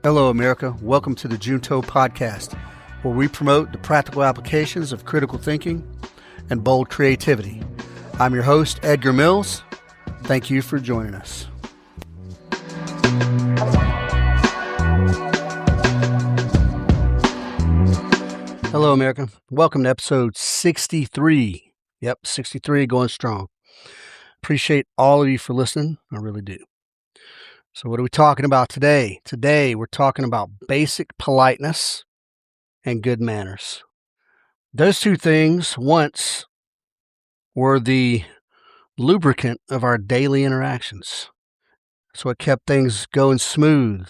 Hello, America. Welcome to the Junto Podcast, where we promote the practical applications of critical thinking and bold creativity. I'm your host, Edgar Mills. Thank you for joining us. Hello, America. Welcome to episode 63. Yep, 63, going strong. Appreciate all of you for listening. I really do. So what are we talking about today? Today, we're talking about basic politeness and good manners. Those two things once were the lubricant of our daily interactions. It's what kept things going smooth,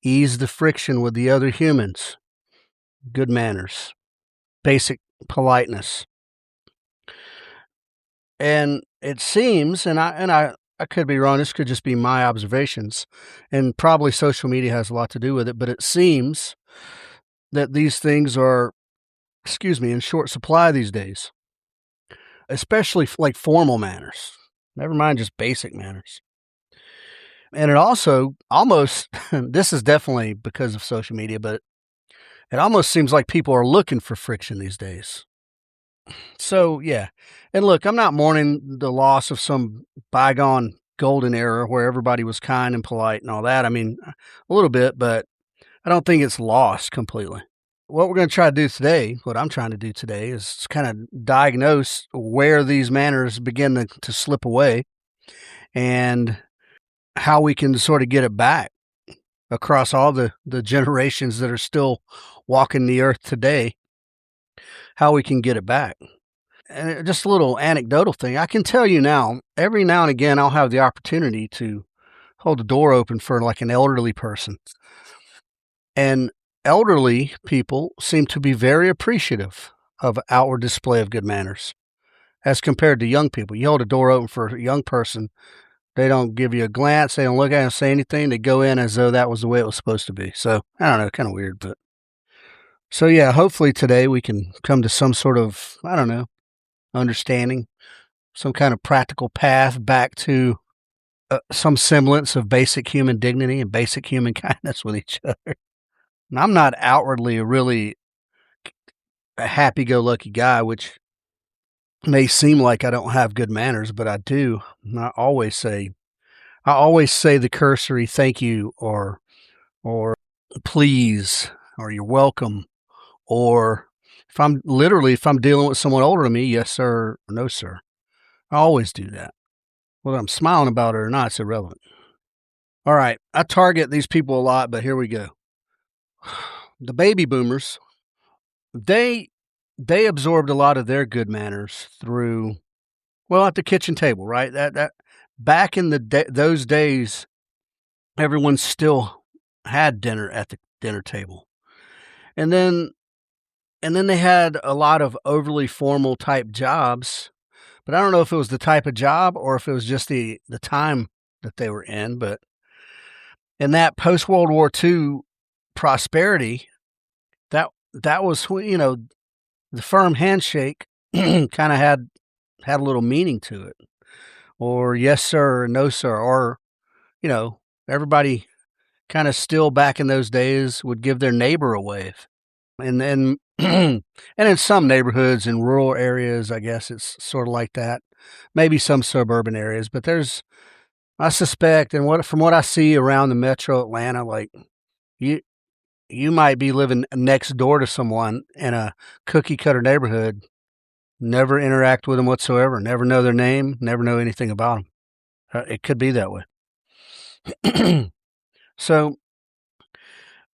eased the friction with the other humans. Good manners, basic politeness. And it seems, and I could be wrong, this could just be my observations, and probably social media has a lot to do with it, but it seems that these things are, in short supply these days, especially like formal manners, never mind just basic manners. And it also almost, this is definitely because of social media, but it almost seems like people are looking for friction these days. So, yeah. And look, I'm not mourning the loss of some bygone golden era where everybody was kind and polite and all that. I mean, a little bit, but I don't think it's lost completely. What we're going to try to do today, what I'm trying to do today, is kind of diagnose where these manners begin to slip away and how we can sort of get it back across all the generations that are still walking the earth today, how we can get it back. And just a little anecdotal thing, I can tell you now, every now and again, I'll have the opportunity to hold the door open for like an elderly person. And elderly people seem to be very appreciative of outward display of good manners as compared to young people. You hold a door open for a young person, they don't give you a glance, they don't look at it and say anything, they go in as though that was the way it was supposed to be. So, I don't know, kind of weird, but... So yeah, hopefully today we can come to some sort of, understanding, some kind of practical path back to some semblance of basic human dignity and basic human kindness with each other. And I'm not outwardly really a happy-go-lucky guy, which may seem like I don't have good manners, but I do. I always say the cursory thank you or please or you're welcome, or if I'm dealing with someone older than me, yes sir or no sir. I always do that. Whether I'm smiling about it or not, it's irrelevant. All right, I target these people a lot, but here we go. The baby boomers, they absorbed a lot of their good manners through, at the kitchen table, right? That back in those days, everyone still had dinner at the dinner table, and then they had a lot of overly formal type jobs, but I don't know if it was the type of job or if it was just the time that they were in. But in that post-World War II prosperity, that was, the firm handshake kind of had a little meaning to it, or yes sir or no sir, or everybody kind of still back in those days would give their neighbor a wave. And then and in some neighborhoods in rural areas, I guess it's sort of like that, maybe some suburban areas, but I suspect, and from what I see around the metro Atlanta, like you might be living next door to someone in a cookie cutter neighborhood, never interact with them whatsoever, never know their name, never know anything about them. It could be that way. So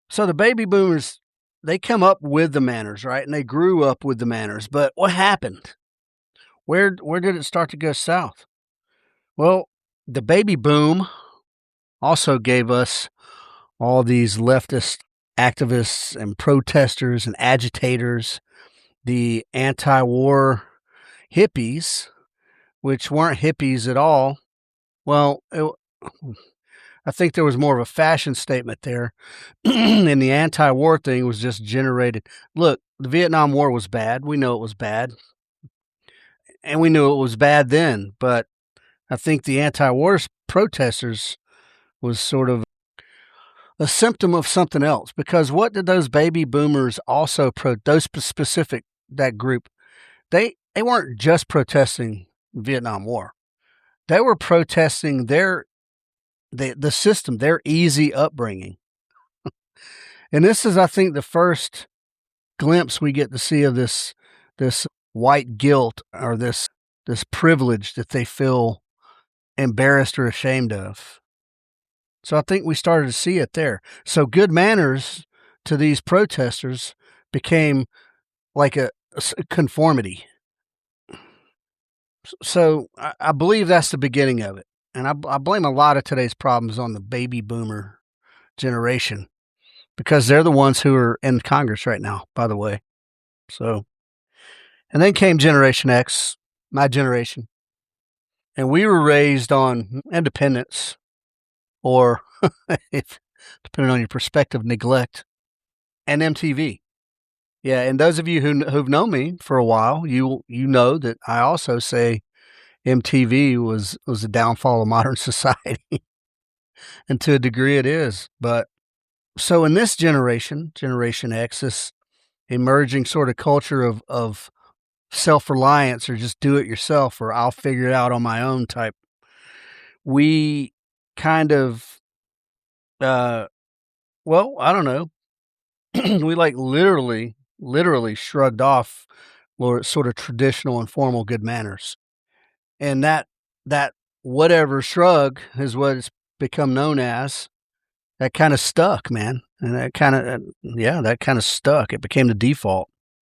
the baby boomers, they come up with the manners, right? And they grew up with the manners. But what happened? Where did it start to go south? Well, the baby boom also gave us all these leftist activists and protesters and agitators, the anti-war hippies, which weren't hippies at all. Well, I think there was more of a fashion statement there, and the anti-war thing was just generated. Look, the Vietnam War was bad. We know it was bad, and we knew it was bad then, but I think the anti-war protesters was sort of a symptom of something else. Because what did those baby boomers also those specific that group? They weren't just protesting Vietnam War. They were protesting the system, their easy upbringing. And this is, I think, the first glimpse we get to see of this white guilt, or this privilege that they feel embarrassed or ashamed of. So I think we started to see it there. So good manners to these protesters became like a conformity. So I believe that's the beginning of it. And I blame a lot of today's problems on the baby boomer generation, because they're the ones who are in Congress right now, by the way. So, and then came Generation X, my generation. And we were raised on independence, or if depending on your perspective, neglect, and MTV. Yeah, and those of you who've known me for a while, you know that I also say MTV was the downfall of modern society, and to a degree it is. But so in this generation, Generation X, this emerging sort of culture of self-reliance, or just do it yourself, or I'll figure it out on my own type, we kind of, well, I don't know, we like literally shrugged off sort of traditional and formal good manners. And that whatever shrug is what it's become known as. That kind of stuck, man. And that kind of, that kind of stuck. It became the default.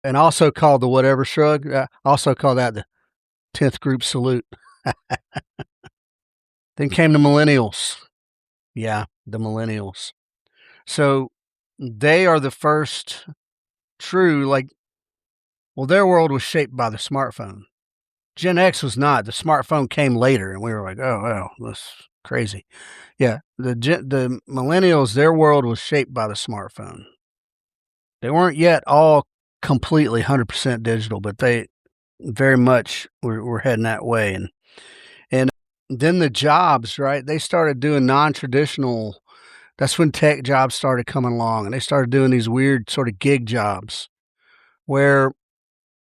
And also called the whatever shrug, also call that the 10th group salute. Then came the millennials. Yeah, the millennials. So they are the first true, like, well, their world was shaped by the smartphone. Gen X was not. The smartphone came later, and we were like, oh, well, that's crazy. Yeah, the millennials, their world was shaped by the smartphone. They weren't yet all completely 100% digital, but they very much were heading that way. And then the jobs, right? They started doing non-traditional. That's when tech jobs started coming along, and they started doing these weird sort of gig jobs where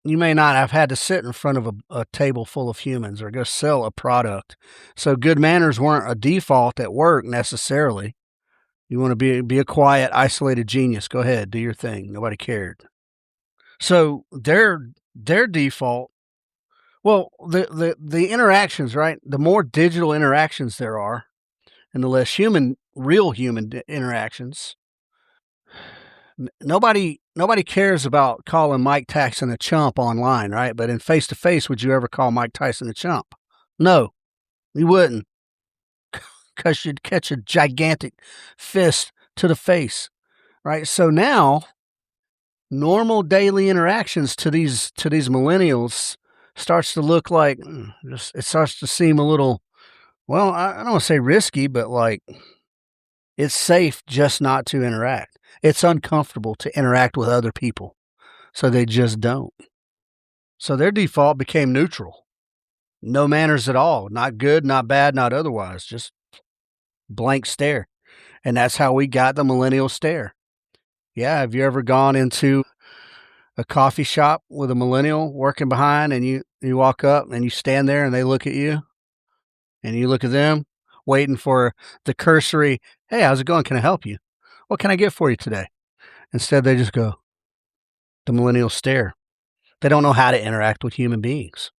you may not have had to sit in front of a table full of humans or go sell a product. So good manners weren't a default at work necessarily. You want to be a quiet, isolated genius. Go ahead, do your thing. Nobody cared. So their default, well, the interactions, right? The more digital interactions there are, and the less real human interactions. Nobody cares about calling Mike Tyson a chump online, right? But in face to face, would you ever call Mike Tyson a chump? No, you wouldn't, because you'd catch a gigantic fist to the face, right? So now, normal daily interactions to these millennials starts to look like, it starts to seem a little, well, I don't want to say risky, but like, it's safe just not to interact. It's uncomfortable to interact with other people, so they just don't. So their default became neutral. No manners at all. Not good, not bad, not otherwise. Just blank stare. And that's how we got the millennial stare. Yeah, have you ever gone into a coffee shop with a millennial working behind, and you walk up and you stand there and they look at you and you look at them, waiting for the cursory, hey, how's it going? Can I help you? What can I get for you today? Instead, they just go, the millennial stare. They don't know how to interact with human beings.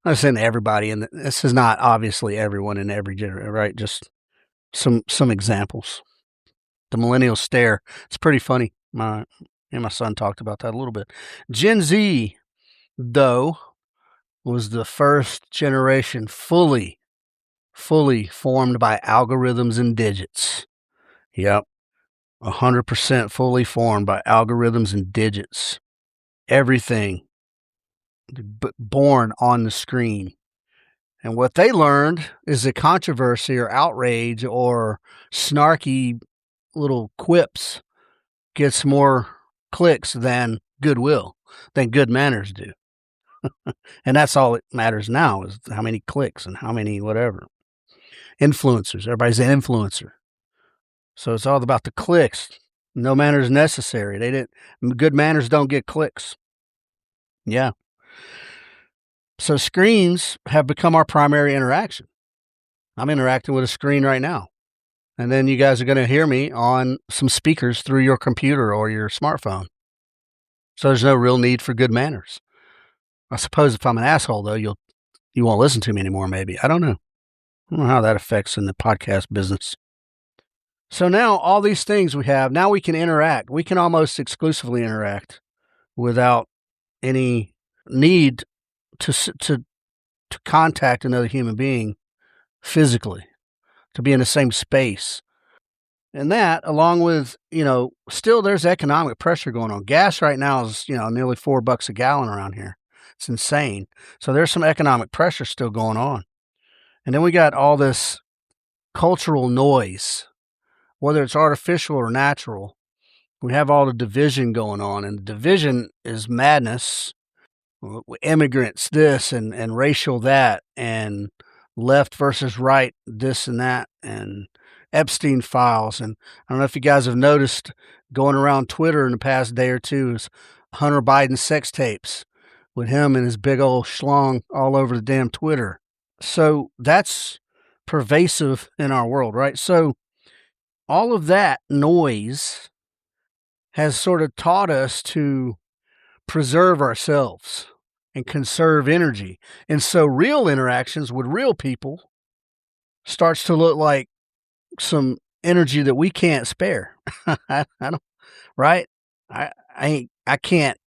I'm not saying everybody, and this is not obviously everyone in every generation, right? Just some examples. The millennial stare. It's pretty funny. My son talked about that a little bit. Gen Z, though, was the first generation fully formed by algorithms and digits. Yep. 100% fully formed by algorithms and digits. Everything born on the screen. And what they learned is that controversy or outrage or snarky little quips gets more clicks than goodwill, than good manners do. And that's all that matters now, is how many clicks and how many whatever. Influencers. Everybody's an influencer. So it's all about the clicks. No manners necessary. Good manners don't get clicks. Yeah. So screens have become our primary interaction. I'm interacting with a screen right now. And then you guys are going to hear me on some speakers through your computer or your smartphone. So there's no real need for good manners. I suppose if I'm an asshole, though, you won't listen to me anymore, maybe. I don't know. I don't know how that affects in the podcast business. So now all these things we have, now we can interact. We can almost exclusively interact without any need to contact another human being physically, to be in the same space. And that, along with, still there's economic pressure going on. Gas right now is, nearly $4 a gallon around here. It's insane. So there's some economic pressure still going on. And then we got all this cultural noise, whether it's artificial or natural. We have all the division going on, and the division is madness. Immigrants, this, and racial that, and left versus right, this and that, and Epstein files. And I don't know if you guys have noticed going around Twitter in the past day or two is Hunter Biden sex tapes with him and his big old schlong all over the damn Twitter. So that's pervasive in our world, right? So all of that noise has sort of taught us to preserve ourselves and conserve energy. And so real interactions with real people starts to look like some energy that we can't spare. I don't, right? I can't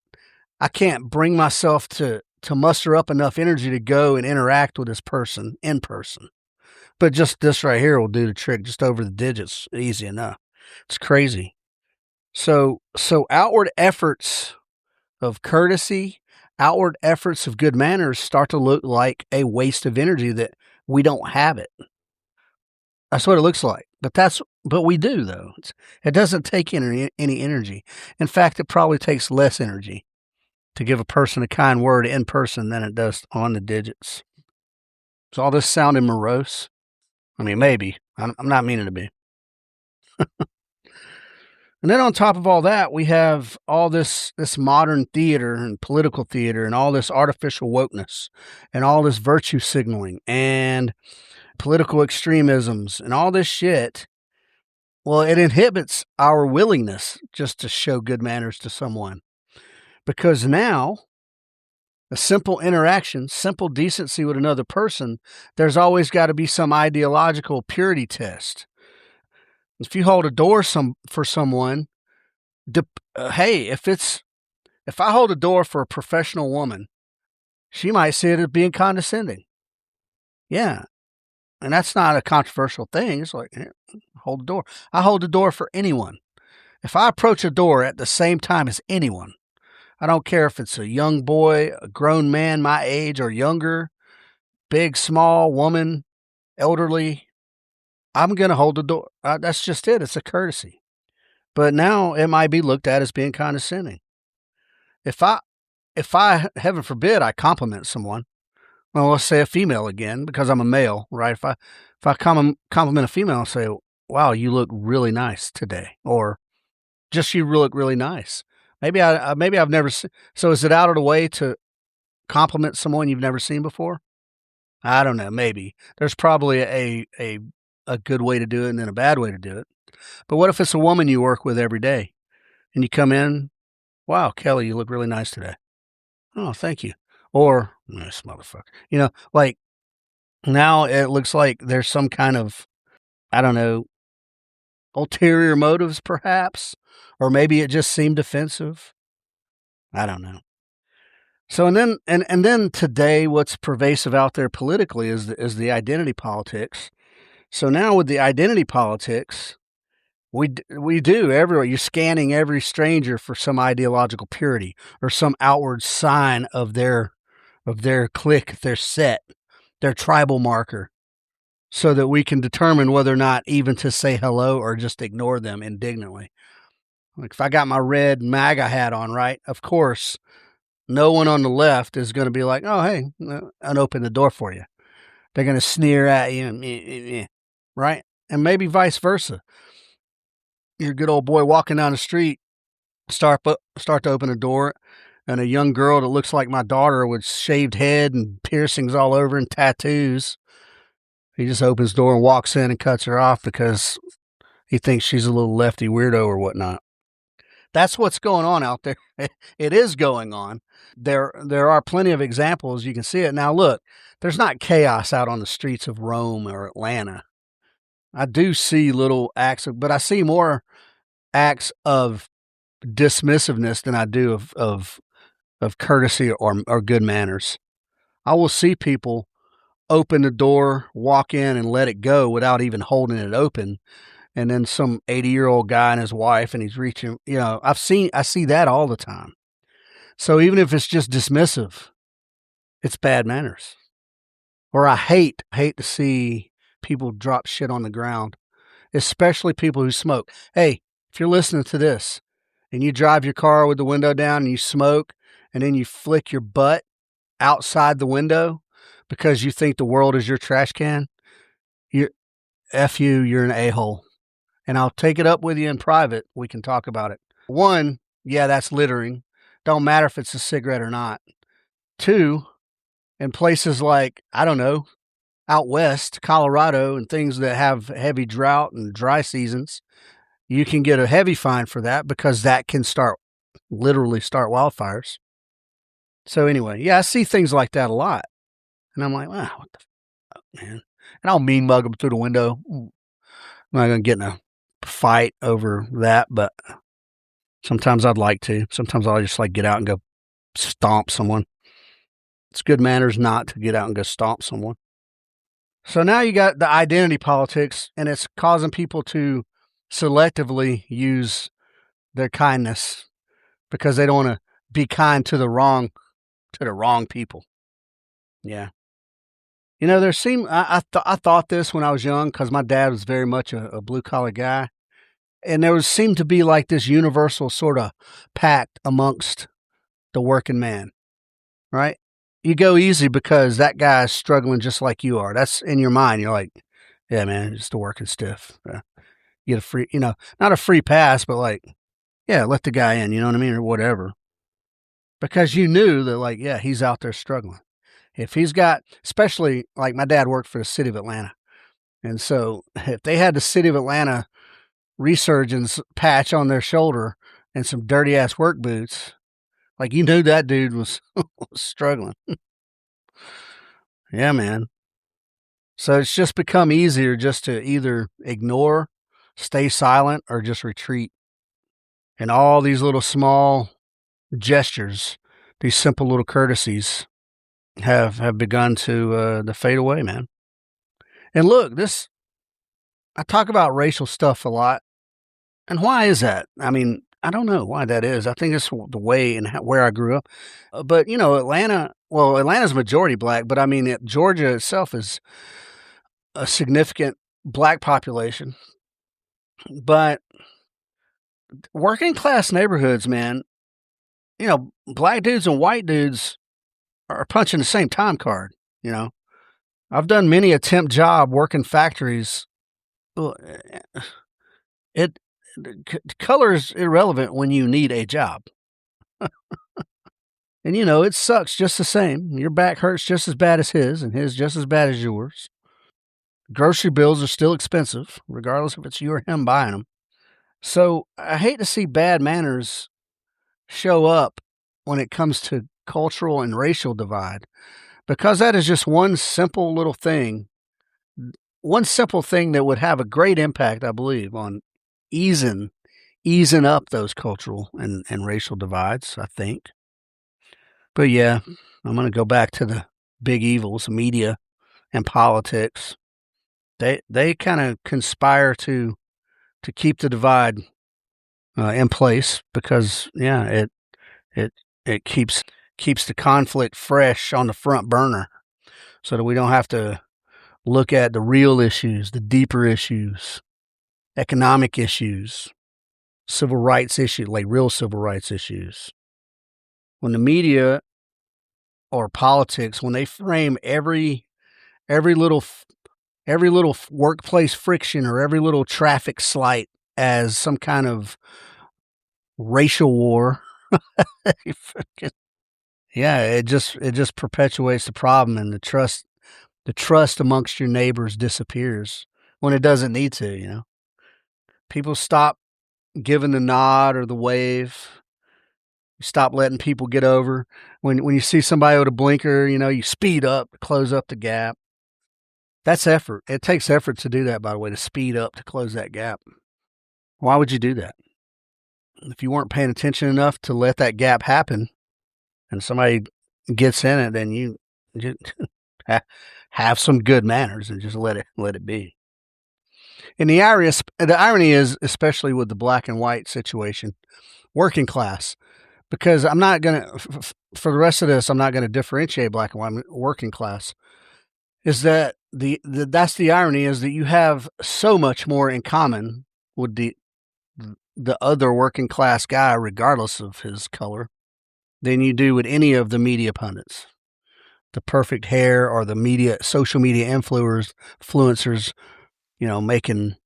bring myself to muster up enough energy to go and interact with this person in person. But just this right here will do the trick, just over the digits, easy enough. It's crazy. So outward efforts of courtesy, outward efforts of good manners start to look like a waste of energy that we don't have it. That's what it looks like. But we do, though. It doesn't take any energy. In fact, it probably takes less energy to give a person a kind word in person than it does on the digits. Is all this sounding morose? I mean, maybe. I'm not meaning to be. And then on top of all that, we have all this modern theater and political theater and all this artificial wokeness and all this virtue signaling and political extremisms and all this shit. Well, it inhibits our willingness just to show good manners to someone. Because now, a simple interaction, simple decency with another person, there's always got to be some ideological purity test. If you hold a door for someone, hey, if I hold a door for a professional woman, she might see it as being condescending. Yeah, and that's not a controversial thing. It's like, hold the door. I hold the door for anyone. If I approach a door at the same time as anyone, I don't care if it's a young boy, a grown man my age or younger, big, small, woman, elderly, I'm going to hold the door. That's just it. It's a courtesy. But now it might be looked at as being condescending. If I, heaven forbid, I compliment someone, well, let's say a female again, because I'm a male, right? If I compliment a female and say, wow, you look really nice today, or just you look really nice. Maybe I've never seen. So is it out of the way to compliment someone you've never seen before? I don't know. Maybe there's probably a good way to do it and then a bad way to do it. But what if it's a woman you work with every day and you come in, wow, Kelly, you look really nice today. Oh, thank you. Or this motherfucker, like now it looks like there's some kind of, I don't know, ulterior motives perhaps, or maybe it just seemed offensive. I don't know. So and then today, what's pervasive out there politically is the identity politics. So now with the identity politics, we do everywhere. You're scanning every stranger for some ideological purity or some outward sign of their clique, their set, their tribal marker, so that we can determine whether or not even to say hello or just ignore them indignantly. Like if I got my red MAGA hat on, right? Of course, no one on the left is going to be like, oh, hey, I'll open the door for you. They're going to sneer at you, right? And maybe vice versa. your good old boy walking down the street, start to open the door, and a young girl that looks like my daughter with shaved head and piercings all over and tattoos. He just opens the door and walks in and cuts her off because he thinks she's a little lefty weirdo or whatnot. That's what's going on out there. It is going on. There are plenty of examples. You can see it. Now, look, there's not chaos out on the streets of Rome or Atlanta. I do see little acts but I see more acts of dismissiveness than I do of courtesy or good manners. I will see people open the door, walk in, and let it go without even holding it open. And then some 80-year-old guy and his wife, and he's reaching, I see that all the time. So even if it's just dismissive, it's bad manners. Or I hate to see people drop shit on the ground, especially people who smoke. Hey, if you're listening to this and you drive your car with the window down and you smoke and then you flick your butt outside the window because you think the world is your trash can, you're an a-hole. And I'll take it up with you in private. We can talk about it. 1, yeah, that's littering. Don't matter if it's a cigarette or not. 2, in places like, I don't know, out west, Colorado, and things that have heavy drought and dry seasons, you can get a heavy fine for that because that can literally start wildfires. So anyway, yeah, I see things like that a lot. And I'm like, wow, what the fuck, man? And I'll mean mug them through the window. I'm not going to get in a fight over that, but sometimes I'd like to. Sometimes I'll just get out and go stomp someone. It's good manners not to get out and go stomp someone. So now you got the identity politics, and it's causing people to selectively use their kindness because they don't want to be kind to the wrong people. Yeah. I thought this when I was young because my dad was very much a blue-collar guy. And there seemed to be this universal sort of pact amongst the working man, right? You go easy because that guy's struggling just like you are. That's in your mind. You're like, yeah, man, just a working stiff. You get a free, not a free pass, but yeah, let the guy in, you know what I mean? Or whatever. Because you knew that yeah, he's out there struggling. If he's got, especially my dad worked for the city of Atlanta. And so if they had the city of Atlanta resurgence patch on their shoulder and some dirty ass work boots, you knew that dude was struggling. Yeah, man. So it's just become easier just to either ignore, stay silent, or just retreat. And all these little small gestures, these simple little courtesies have begun to fade away, man. And look, I talk about racial stuff a lot. And why is that? I mean, I don't know why that is. I think it's the way and where I grew up. But, Atlanta's majority black, but I mean, Georgia itself is a significant black population. But working class neighborhoods, man, black dudes and white dudes are punching the same time card, I've done many a temp job working factories. Color is irrelevant when you need a job. And it sucks just the same. Your back hurts just as bad as his, and his just as bad as yours. Grocery bills are still expensive, regardless if it's you or him buying them. So I hate to see bad manners show up when it comes to cultural and racial divide, because that is just one simple thing that would have a great impact, I believe, on easing up those cultural and racial divides, I think. But yeah, I'm going to go back to the big evils, media and politics. They kind of conspire to keep the divide in place because, yeah, it keeps the conflict fresh on the front burner so that we don't have to look at the real issues, the deeper issues, economic issues, civil rights issues, real civil rights issues. When the media or politics, when they frame every little workplace friction or every little traffic slight as some kind of racial war. Yeah, it just perpetuates the problem, and the trust amongst your neighbors disappears when it doesn't need to, you know. People stop giving the nod or the wave. You stop letting people get over. When you see somebody with a blinker, you know, you speed up, close up the gap. That's effort. It takes effort to do that, by the way, to speed up, to close that gap. Why would you do that? If you weren't paying attention enough to let that gap happen and somebody gets in it, then you just have some good manners and just let it be. And the irony is, especially with the black and white situation, working class, because I'm not going to, for the rest of this, I'm not going to differentiate black and white, working class, is that that's the irony, is that you have so much more in common with the other working class guy, regardless of his color, than you do with any of the media pundits, the perfect hair, or the social media influencers, making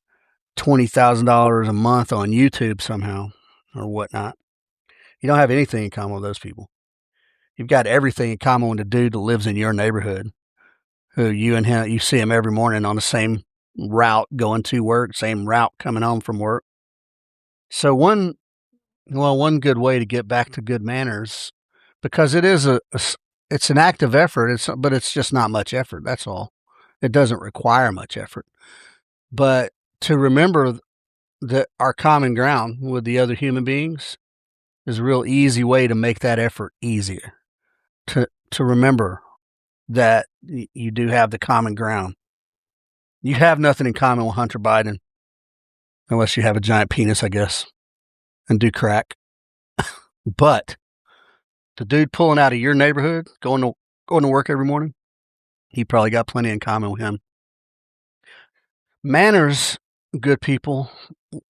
$20,000 a month on YouTube somehow or whatnot. You don't have anything in common with those people. You've got everything in common with the dude that lives in your neighborhood, who you see him every morning on the same route going to work, same route coming home from work. So one good way to get back to good manners, because it is it's an act of effort, but it's just not much effort. That's all. It doesn't require much effort. But to remember that our common ground with the other human beings is a real easy way to make that effort easier. To remember that you do have the common ground. You have nothing in common with Hunter Biden, unless you have a giant penis, I guess, and do crack. But the dude pulling out of your neighborhood, going to work every morning, he probably got plenty in common with him. Manners, good people,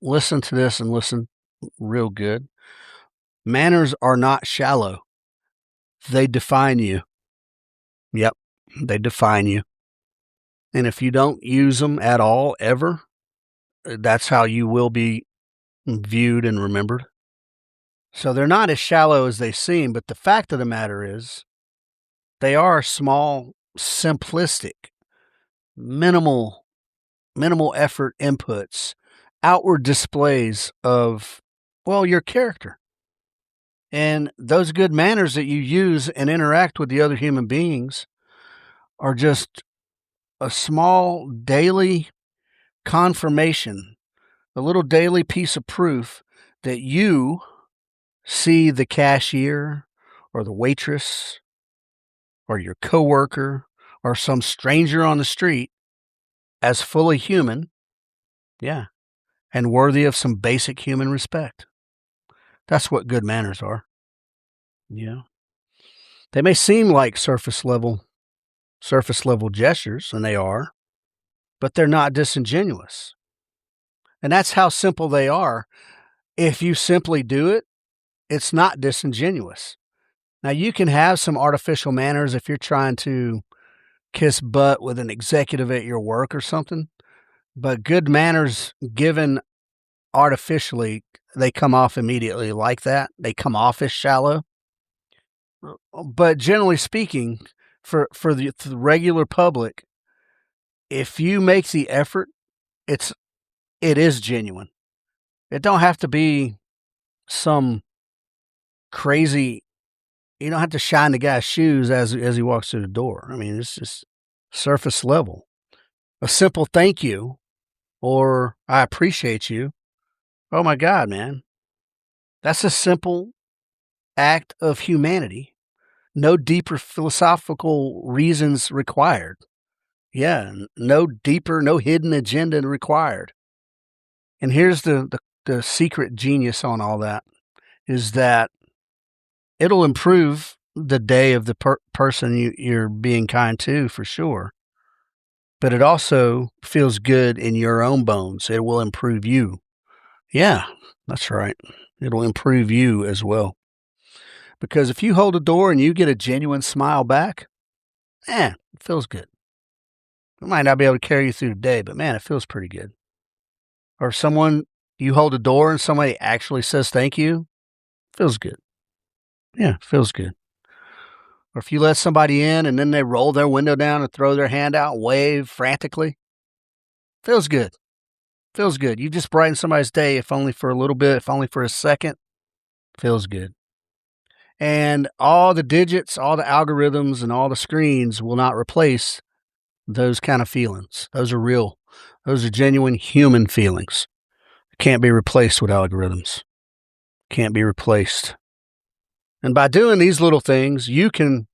listen to this and listen real good. Manners are not shallow. They define you. Yep, they define you. And if you don't use them at all, ever, that's how you will be viewed and remembered. So they're not as shallow as they seem, but the fact of the matter is, they are small, simplistic, minimal effort inputs, outward displays of, your character. And those good manners that you use and interact with the other human beings are just a small daily confirmation, a little daily piece of proof that you see the cashier or the waitress or your coworker or some stranger on the street as fully human, and worthy of some basic human respect. That's what good manners are. Yeah. They may seem like surface level gestures, and they are, but they're not disingenuous. And that's how simple they are. If you simply do it, it's not disingenuous. Now, you can have some artificial manners if you're trying to kiss butt with an executive at your work or something, but good manners given artificially, they come off immediately like that. They come off as shallow. But generally speaking, for the regular public, if you make the effort, it is genuine. It don't have to be some crazy. You don't have to shine the guy's shoes as he walks through the door. I mean, it's just surface level. A simple thank you or I appreciate you. Oh my God, man. That's a simple act of humanity. No deeper philosophical reasons required. Yeah, no hidden agenda required. And here's the secret genius on all that, is that it'll improve the day of the person you're being kind to, for sure. But it also feels good in your own bones. It will improve you. Yeah, that's right. It'll improve you as well. Because if you hold a door and you get a genuine smile back, it feels good. It might not be able to carry you through the day, but man, it feels pretty good. Or someone, You hold the door and somebody actually says thank you, feels good. Yeah, feels good. Or if you let somebody in and then they roll their window down and throw their hand out, wave frantically, feels good. Feels good. You just brighten somebody's day, if only for a little bit, if only for a second, feels good. And all the digits, all the algorithms, and all the screens will not replace those kind of feelings. Those are real. Those are genuine human feelings. Can't be replaced with algorithms. Can't be replaced. And by doing these little things, you can,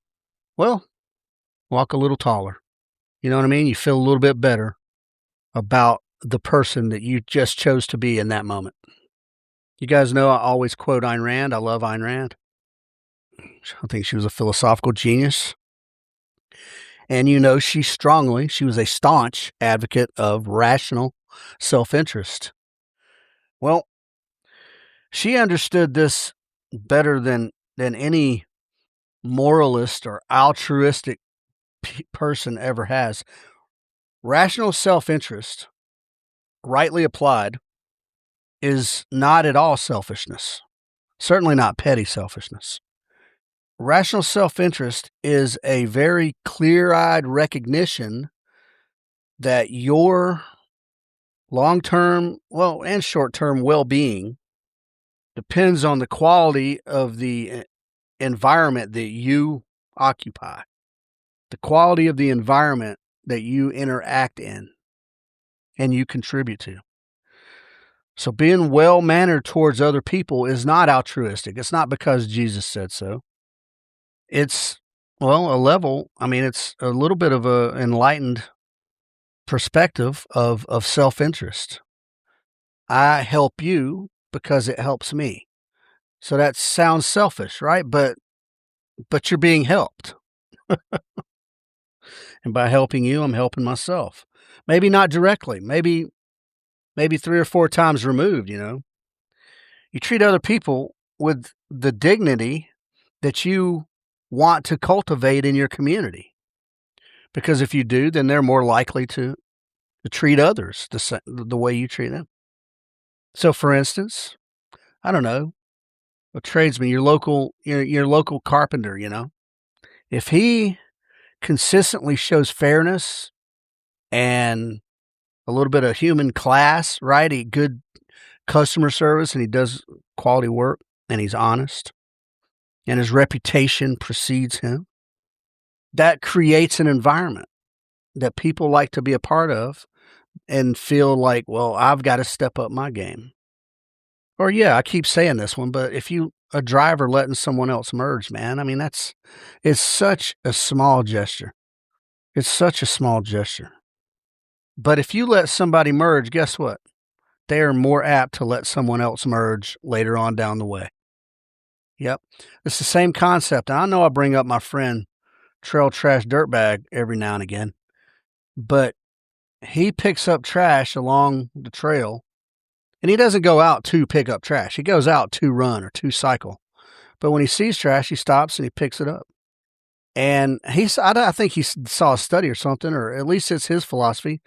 well, walk a little taller. You know what I mean? You feel a little bit better about the person that you just chose to be in that moment. You guys know I always quote Ayn Rand. I love Ayn Rand. I think she was a philosophical genius. And you know, she was a staunch advocate of rational self-interest. Well, she understood this better than any moralist or altruistic person ever has. Rational self-interest, rightly applied, is not at all selfishness. Certainly not petty selfishness. Rational self-interest is a very clear-eyed recognition that your long-term, and short-term well-being depends on the quality of the environment that you occupy, the quality of the environment that you interact in and you contribute to. So being well-mannered towards other people is not altruistic. It's not because Jesus said so. It's, it's a little bit of an enlightened perspective of self-interest. I help you because it helps me. So that sounds selfish, right? But you're being helped. And by helping you, I'm helping myself. Maybe not directly, maybe 3 or 4 times removed, you know. You treat other people with the dignity that you want to cultivate in your community. Because if you do, then they're more likely to treat others the way you treat them. So for instance, I don't know, a tradesman, your local carpenter, you know, if he consistently shows fairness and a little bit of human class, right? He good customer service and he does quality work and he's honest and his reputation precedes him. That creates an environment that people like to be a part of and feel like, well, I've got to step up my game. Or yeah, I keep saying this one, but if a driver letting someone else merge, man, I mean, it's such a small gesture. It's such a small gesture. But if you let somebody merge, guess what? They are more apt to let someone else merge later on down the way. Yep. It's the same concept. And I know I bring up my friend Trail Trash Dirtbag every now and again, but he picks up trash along the trail and he doesn't go out to pick up trash. He goes out to run or to cycle. But when he sees trash, he stops and he picks it up. And I think he saw a study or something, or at least it's his philosophy,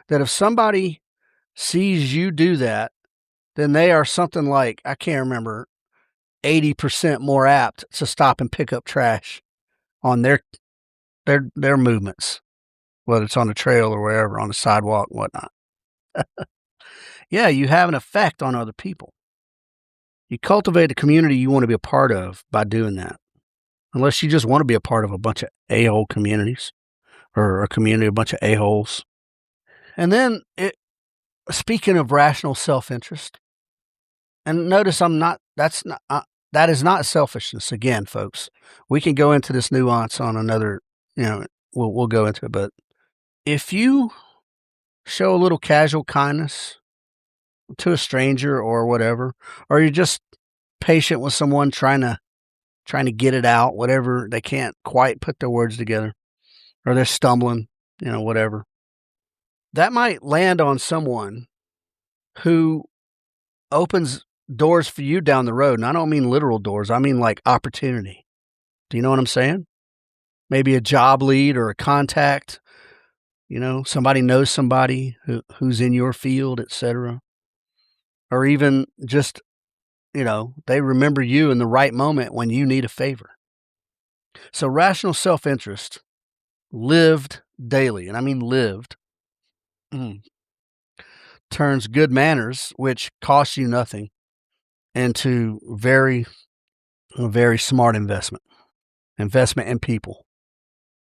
that if somebody sees you do that, then they are something like, I can't remember, 80% more apt to stop and pick up trash on their movements, whether it's on the trail or wherever, on the sidewalk and whatnot. Yeah, you have an effect on other people. You cultivate the community you want to be a part of by doing that. Unless you just want to be a part of a bunch of a-hole communities or a community of a bunch of a-holes. And then, speaking of rational self-interest, and notice that is not selfishness. Again, folks, we can go into this nuance on another, we'll go into it. But if you show a little casual kindness to a stranger or whatever, or you're just patient with someone trying to get it out, whatever, they can't quite put their words together, or they're stumbling, whatever. That might land on someone who opens doors for you down the road. And I don't mean literal doors. I mean like opportunity. Do you know what I'm saying? Maybe a job lead or a contact, somebody knows somebody who's in your field, etc. or even just, they remember you in the right moment when you need a favor. So rational self-interest lived daily, and I mean lived, turns good manners, which costs you nothing, into a very smart investment in people.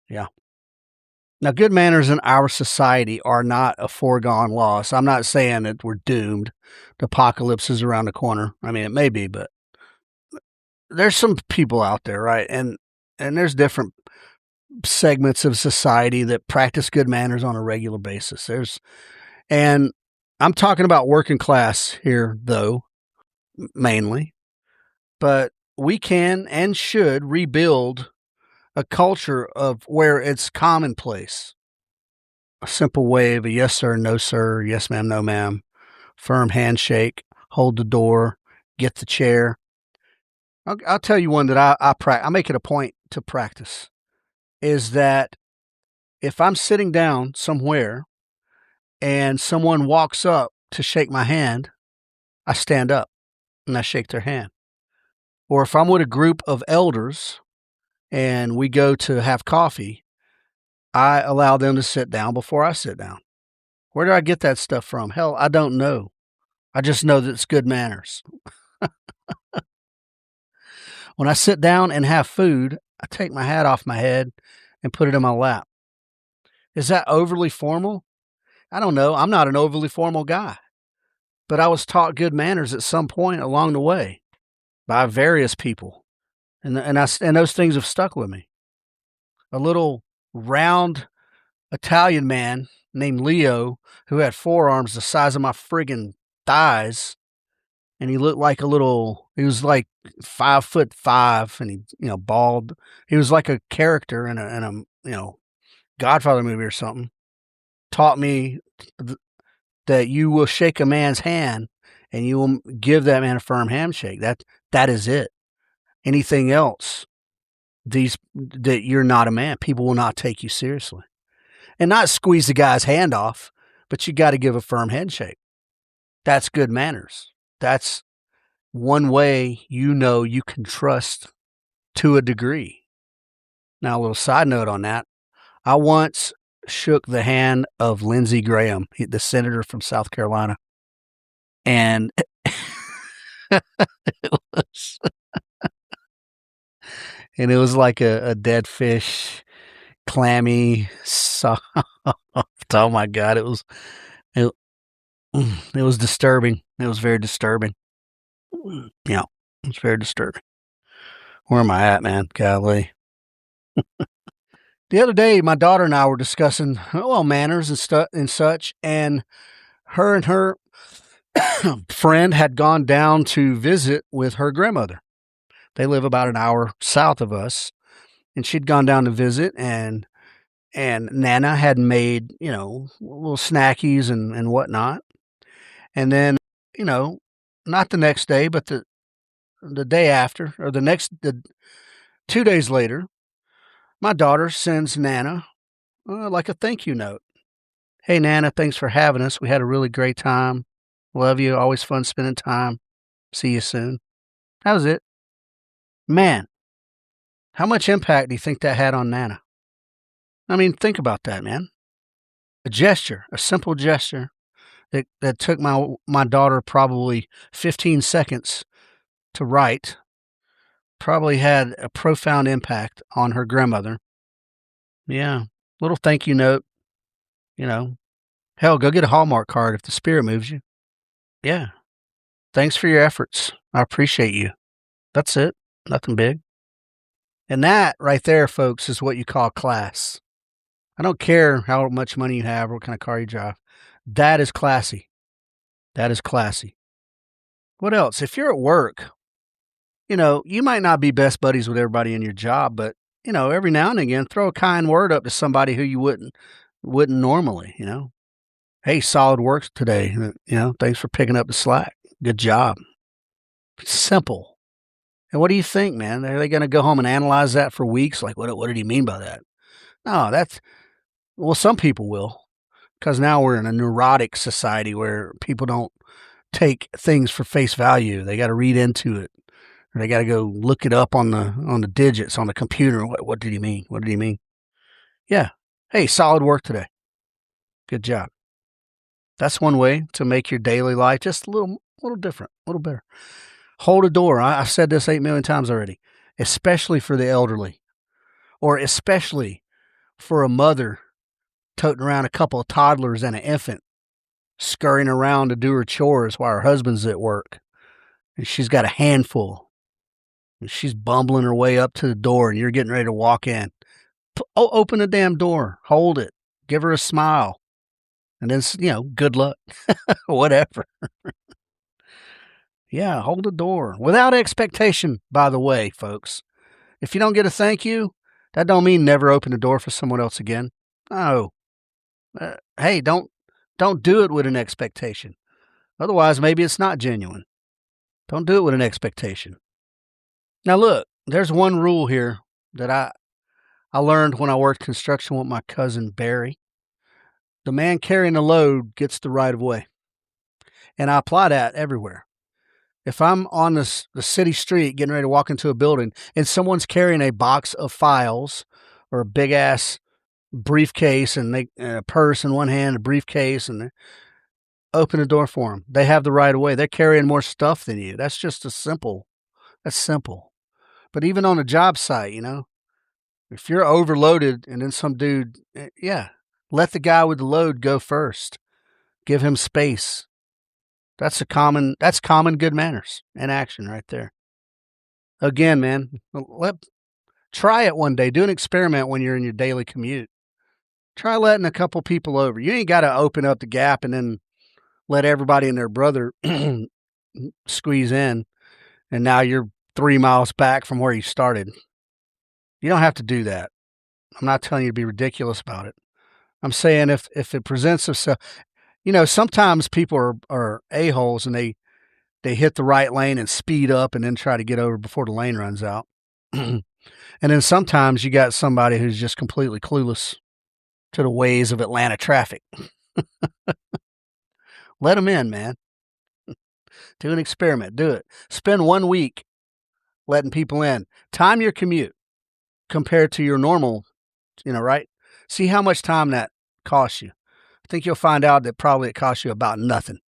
Yeah. Now, good manners in our society are not a foregone loss. I'm not saying that we're doomed. The apocalypse is around the corner. I mean, it may be, but there's some people out there, right? And there's different segments of society that practice good manners on a regular basis. And I'm talking about working class here, though, mainly. But we can and should rebuild a culture of where it's commonplace. A simple wave, a yes sir, no sir, yes ma'am, no ma'am, firm handshake, hold the door, get the chair. I'll tell you one that I make it a point to practice is that if I'm sitting down somewhere and someone walks up to shake my hand, I stand up and I shake their hand. Or if I'm with a group of elders and we go to have coffee, I allow them to sit down before I sit down. Where do I get that stuff from? Hell, I don't know. I just know that it's good manners. When I sit down and have food, I take my hat off my head and put it in my lap. Is that overly formal? I don't know. I'm not an overly formal guy. But I was taught good manners at some point along the way by various people. And those things have stuck with me. A little round Italian man named Leo who had forearms the size of my friggin' thighs, and he looked like he was like 5'5", and he, bald. He was like a character in a Godfather movie or something. Taught me that you will shake a man's hand and you will give that man a firm handshake. That is it. Anything else, that you're not a man. People will not take you seriously. And not squeeze the guy's hand off, but you got to give a firm handshake. That's good manners. That's one way you can trust to a degree. Now, a little side note on that. I once shook the hand of Lindsey Graham, the senator from South Carolina. And it was like a dead fish, clammy, soft. Oh my God, it was disturbing. It was very disturbing. Yeah, it was very disturbing. Where am I at, man? Golly. The other day, my daughter and I were discussing, manners and such, and her friend had gone down to visit with her grandmother. They live about an hour south of us, and she'd gone down to visit, and Nana had made, little snackies and whatnot. And then, not the next day, but the day after, or the 2 days later, my daughter sends Nana like a thank you note. Hey, Nana, thanks for having us. We had a really great time. Love you. Always fun spending time. See you soon. That was it. Man, how much impact do you think that had on Nana? I mean, think about that, man. A simple gesture that took my daughter probably 15 seconds to write, probably had a profound impact on her grandmother. Yeah, little thank you note, Hell, go get a Hallmark card if the spirit moves you. Yeah. Thanks for your efforts. I appreciate you. That's it. Nothing big. And that right there, folks, is what you call class. I don't care how much money you have or what kind of car you drive. That is classy. That is classy. What else? If you're at work, you might not be best buddies with everybody in your job, but, every now and again, throw a kind word up to somebody who you wouldn't normally, Hey, solid work today. Thanks for picking up the slack. Good job. Simple. And what do you think, man? Are they going to go home and analyze that for weeks? Like, what did he mean by that? No, some people will, because now we're in a neurotic society where people don't take things for face value. They got to read into it. Or they got to go look it up on the digits on the computer. What did he mean? What did he mean? Yeah. Hey, solid work today. Good job. That's one way to make your daily life just a little different, a little better. Hold a door. I've said this 8 million times already, especially for the elderly, or especially for a mother toting around a couple of toddlers and an infant, scurrying around to do her chores while her husband's at work. And she's got a handful. And she's bumbling her way up to the door, and you're getting ready to walk in. Open the damn door. Hold it. Give her a smile. And then, good luck. Whatever. Yeah, hold the door. Without expectation, by the way, folks. If you don't get a thank you, that don't mean never open the door for someone else again. No. Hey, don't do it with an expectation. Otherwise, maybe it's not genuine. Don't do it with an expectation. Now, look, there's one rule here that I learned when I worked construction with my cousin Barry. The man carrying the load gets the right of way. And I apply that everywhere. If I'm on the city street getting ready to walk into a building and someone's carrying a box of files or a big ass briefcase and a purse in one hand, a briefcase, and open the door for them. They have the right of way. They're carrying more stuff than you. That's just that's simple. But even on a job site, if you're overloaded and then some dude, let the guy with the load go first. Give him space. That's common good manners in action right there. Again, man, try it one day. Do an experiment when you're in your daily commute. Try letting a couple people over. You ain't got to open up the gap and then let everybody and their brother squeeze in, and now you're 3 miles back from where you started. You don't have to do that. I'm not telling you to be ridiculous about it. I'm saying if it presents itself, sometimes people are a-holes and they hit the right lane and speed up and then try to get over before the lane runs out. And then sometimes you got somebody who's just completely clueless to the ways of Atlanta traffic. Let them in, man. Do an experiment. Do it. Spend 1 week letting people in. Time your commute compared to your normal, right? See how much time that costs you. I think you'll find out that probably it costs you about nothing.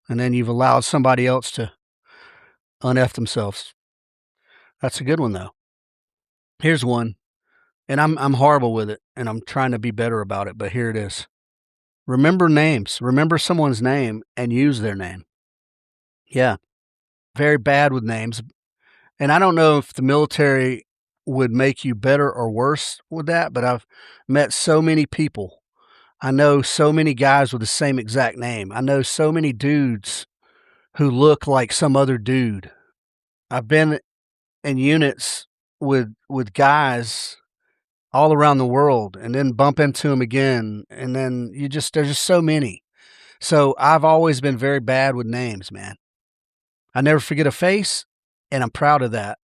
And then you've allowed somebody else to un-F themselves. That's a good one, though. Here's one. And I'm horrible with it, and I'm trying to be better about it, but here it is. Remember names. Remember someone's name and use their name. Yeah. Very bad with names. And I don't know if the military would make you better or worse with that, but I've met so many people. I know so many guys with the same exact name. I know so many dudes who look like some other dude. I've been in units with guys all around the world and then bump into them again. And then there's just so many. So I've always been very bad with names, man. I never forget a face, and I'm proud of that.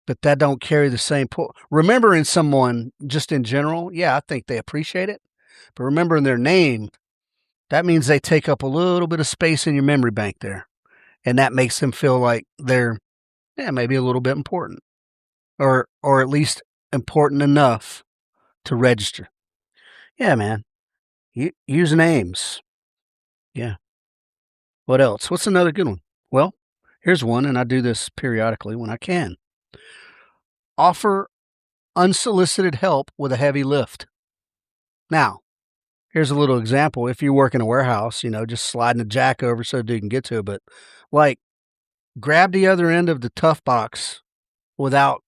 But that don't carry the same remembering someone just in general, I think they appreciate it. But remembering their name, that means they take up a little bit of space in your memory bank there. And that makes them feel like they're maybe a little bit important. Or at least important enough to register. Yeah, man. Use names. Yeah. What else? What's another good one? Well, here's one, and I do this periodically when I can. Offer unsolicited help with a heavy lift. Now, here's a little example. If you work in a warehouse, just sliding a jack over so the dude can get to it, but grab the other end of the tough box without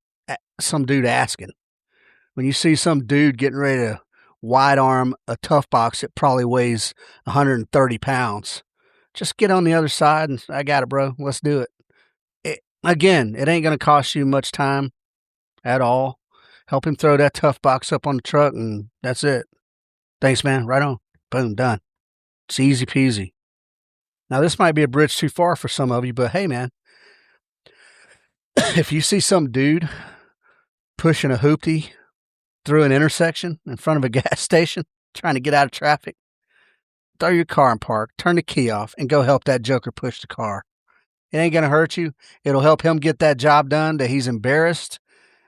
some dude asking. When you see some dude getting ready to wide arm a tough box that probably weighs 130 pounds, just get on the other side and I got it, bro. Let's do it. Again, it ain't going to cost you much time at all. Help him throw that tough box up on the truck and that's it. Thanks, man. Right on. Boom, done. It's easy peasy. Now, this might be a bridge too far for some of you, but hey, man, if you see some dude pushing a hoopty through an intersection in front of a gas station, trying to get out of traffic, throw your car in park, turn the key off, and go help that joker push the car. It ain't gonna hurt you. It'll help him get that job done that he's embarrassed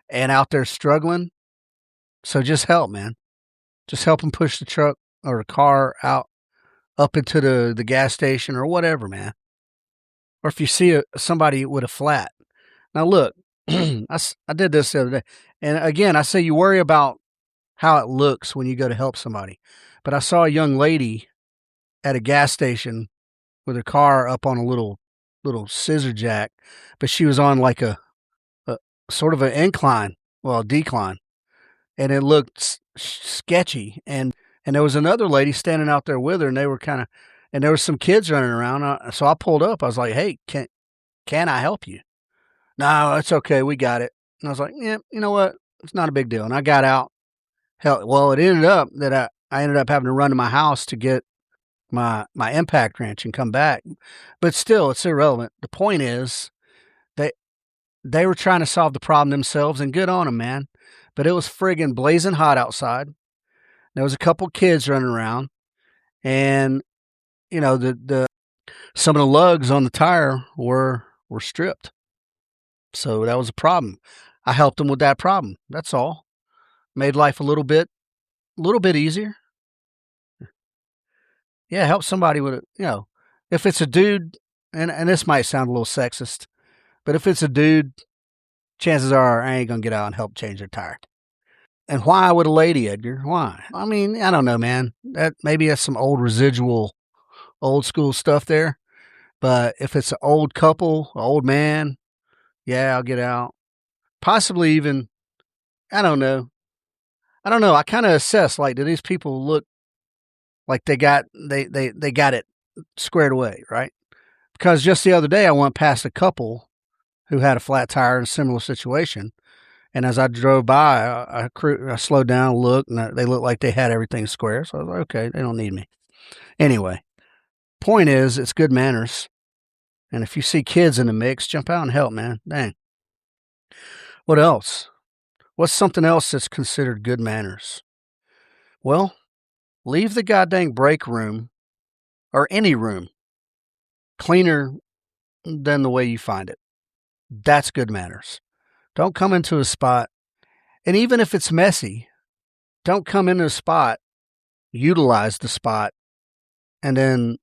and out there struggling. So just help, man. Just help him push the truck or the car out up into the gas station or whatever, man. Or if you see somebody with a flat. Now look, I did this the other day, and again, I say you worry about how it looks when you go to help somebody. But I saw a young lady at a gas station with her car up on a little scissor jack, but she was on like a sort of an incline, well, a decline, and it looked sketchy. And there was another lady standing out there with her, and they were kind of, and there was some kids running around. So I pulled up. I was like, "Hey, can I help you?" No, it's okay. We got it. And I was like, "Yeah, you know what? It's not a big deal." And I got out. Hell, well, it ended up that I ended up having to run to my house to get my impact wrench and come back. But still, it's irrelevant. The point is, they they were trying to solve the problem themselves, and good on them, man. But it was friggin' blazing hot outside. There was a couple kids running around, and the some of the lugs on the tire were stripped. So that was a problem. I helped them with that problem. That's all. Made life a little bit easier. Yeah, help somebody with if it's a dude, and this might sound a little sexist, but if it's a dude, chances are I ain't gonna get out and help change their tire. And why with a lady, Edgar? Why? I mean, I don't know, man. That maybe that's some old school stuff there. But if it's an old couple, an old man, yeah, I'll get out. Possibly even, I don't know. I don't know. I kind of assess, like, do these people look like they got it squared away, right? Because just the other day I went past a couple who had a flat tire in a similar situation, and as I drove by, I slowed down, looked, and they looked like they had everything square. So I was like, okay, they don't need me. Anyway, point is, it's good manners. And if you see kids in the mix, jump out and help, man. Dang. What else? What's something else that's considered good manners? Well, leave the goddamn break room or any room cleaner than the way you find it. That's good manners. Don't come into a spot, and even if it's messy, don't come into a spot, utilize the spot, and then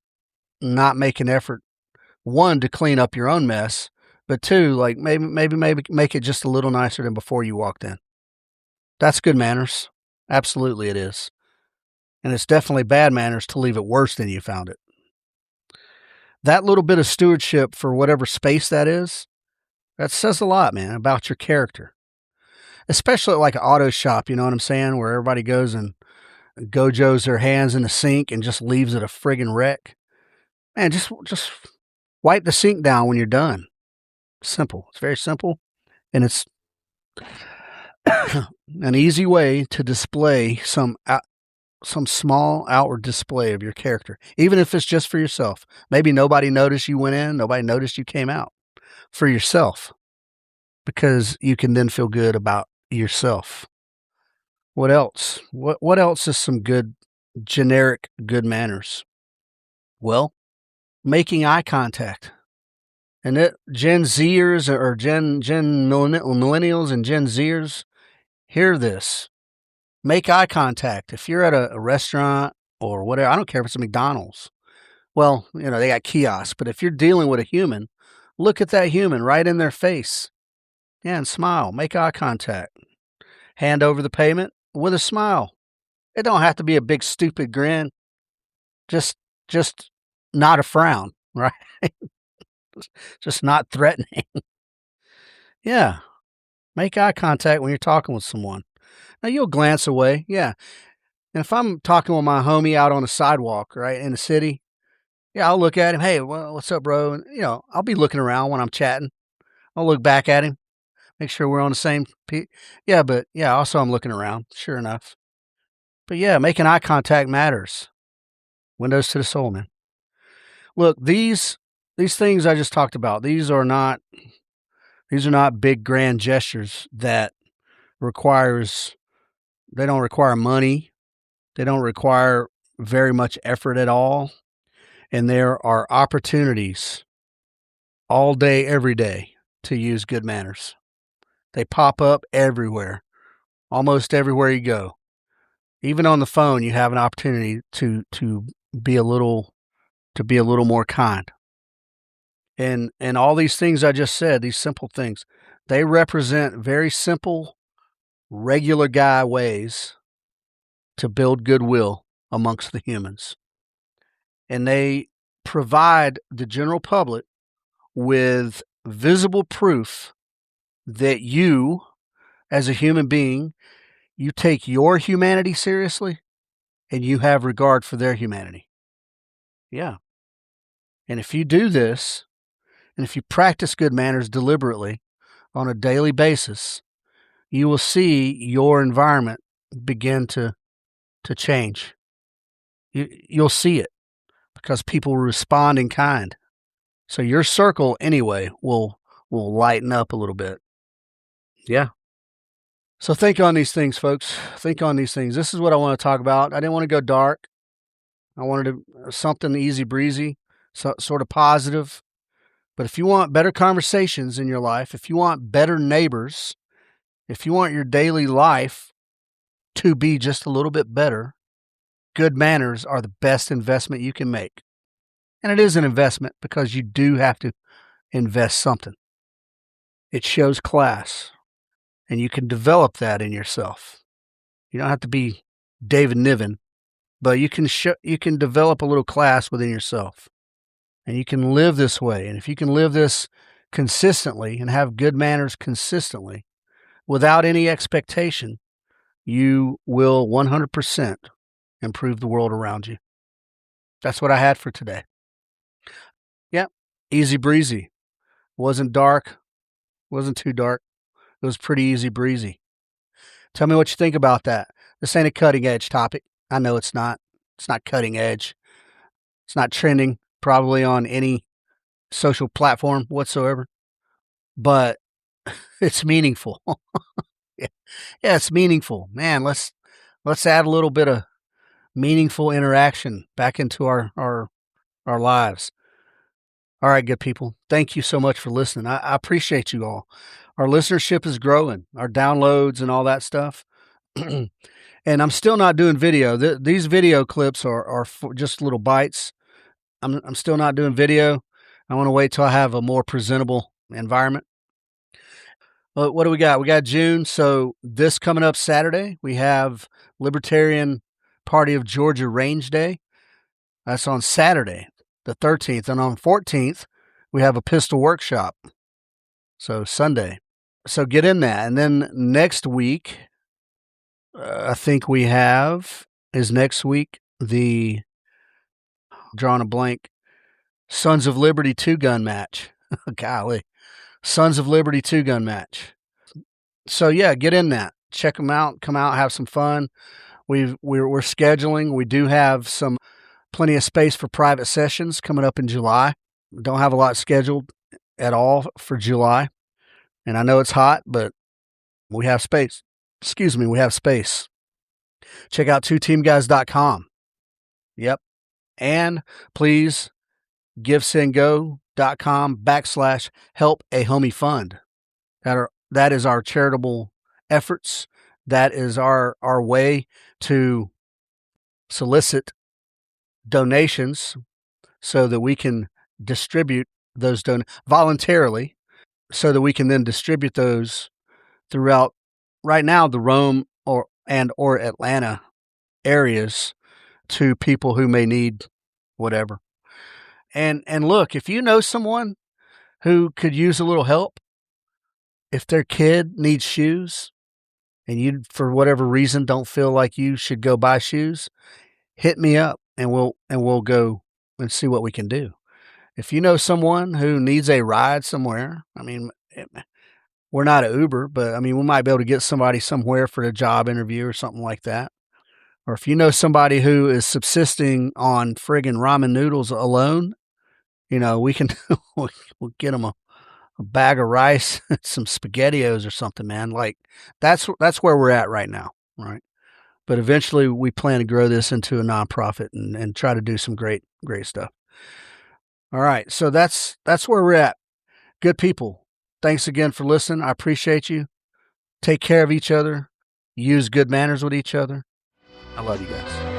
not make an effort, one, to clean up your own mess, but two, like maybe make it just a little nicer than before you walked in. That's good manners. Absolutely it is. And it's definitely bad manners to leave it worse than you found it. That little bit of stewardship for whatever space that says a lot, man, about your character. Especially at like an auto shop, you know what I'm saying, where everybody goes and gojos their hands in the sink and just leaves it a friggin' wreck. Man, just wipe the sink down when you're done. Simple. It's very simple, and it's an easy way to display some small outward display of your character, even if it's just for yourself. Maybe nobody noticed you went in, nobody noticed you came out. For yourself, because you can then feel good about yourself. What else? What else is some generic good manners? Well, making eye contact. And Gen Zers or Gen millennials and Gen Zers, hear this. Make eye contact. If you're at a restaurant or whatever, I don't care if it's a McDonald's. Well, they got kiosks, but if you're dealing with a human, look at that human right in their face. Yeah, and smile. Make eye contact. Hand over the payment with a smile. It don't have to be a big stupid grin. Just not a frown, right? Just not threatening. Yeah. Make eye contact when you're talking with someone. Now you'll glance away. Yeah. And if I'm talking with my homie out on the sidewalk, right, in the city, yeah, I'll look at him. Hey, well, what's up, bro? And, I'll be looking around when I'm chatting. I'll look back at him. Make sure we're on the same yeah, but yeah, also I'm looking around, sure enough. But yeah, making eye contact matters. Windows to the soul, man. Look, these things I just talked about, these are not big grand gestures that they don't require money. They don't require very much effort at all. And there are opportunities all day, every day to use good manners. They pop up everywhere, almost everywhere you go. Even on the phone, you have an opportunity to be a little more kind. And all these things I just said, these simple things, they represent very simple, regular guy ways to build goodwill amongst the humans. And they provide the general public with visible proof that you, as a human being, you take your humanity seriously and you have regard for their humanity. Yeah. And if you do this, and if you practice good manners deliberately on a daily basis, you will see your environment begin to change. You'll see it because people respond in kind. So your circle anyway will lighten up a little bit. Yeah. So think on these things, folks. Think on these things. This is what I want to talk about. I didn't want to go dark. I wanted something easy breezy, sort of positive. But if you want better conversations in your life, if you want better neighbors, if you want your daily life to be just a little bit better, good manners are the best investment you can make. And it is an investment because you do have to invest something. It shows class, and you can develop that in yourself. You don't have to be David Niven, but you can develop a little class within yourself. And you can live this way. And if you can live this consistently and have good manners consistently without any expectation, you will 100% improve the world around you. That's what I had for today. Yep. Easy breezy. Wasn't dark. Wasn't too dark. It was pretty easy breezy. Tell me what you think about that. This ain't a cutting edge topic. I know it's not. It's not cutting edge. It's not trending probably on any social platform whatsoever, but it's meaningful. Yeah, it's meaningful. Man, let's add a little bit of meaningful interaction back into our lives. All right, good people. Thank you so much for listening. I appreciate you all. Our listenership is growing, our downloads and all that stuff. And I'm still not doing video. These video clips are just little bites. I'm still not doing video. I want to wait till I have a more presentable environment. Well, what do we got? We got June. So this coming up Saturday, we have Libertarian Party of Georgia Range Day. That's on Saturday, the 13th. And on 14th, we have a pistol workshop. So Sunday. So get in that. And then next week, I think we have, is next week, the, drawing a blank, Sons of Liberty 2-gun match. Golly. Sons of Liberty 2-gun match. So yeah, get in that. Check them out. Come out, have some fun. We're scheduling. We do have plenty of space for private sessions coming up in July. Don't have a lot scheduled at all for July. And I know it's hot, but we have space. Excuse me, we have space. Check out twoteamguys.com. Yep. And please givesendgo.com/help-a-homie-fund. That is our charitable efforts. That is our way to solicit donations so that we can distribute those voluntarily, so that we can then distribute those throughout, right now, the Rome or Atlanta areas to people who may need whatever. And look, if you know someone who could use a little help, if their kid needs shoes and you, for whatever reason, don't feel like you should go buy shoes, hit me up and we'll go and see what we can do. If you know someone who needs a ride somewhere, I mean, we're not an Uber, but I mean, we might be able to get somebody somewhere for a job interview or something like that. Or if you know somebody who is subsisting on friggin' ramen noodles alone, we can we'll get them a bag of rice, some SpaghettiOs or something, man. Like that's where we're at right now, right? But eventually, we plan to grow this into a nonprofit and try to do some great stuff. All right, so that's where we're at. Good people, thanks again for listening. I appreciate you. Take care of each other. Use good manners with each other. I love you guys.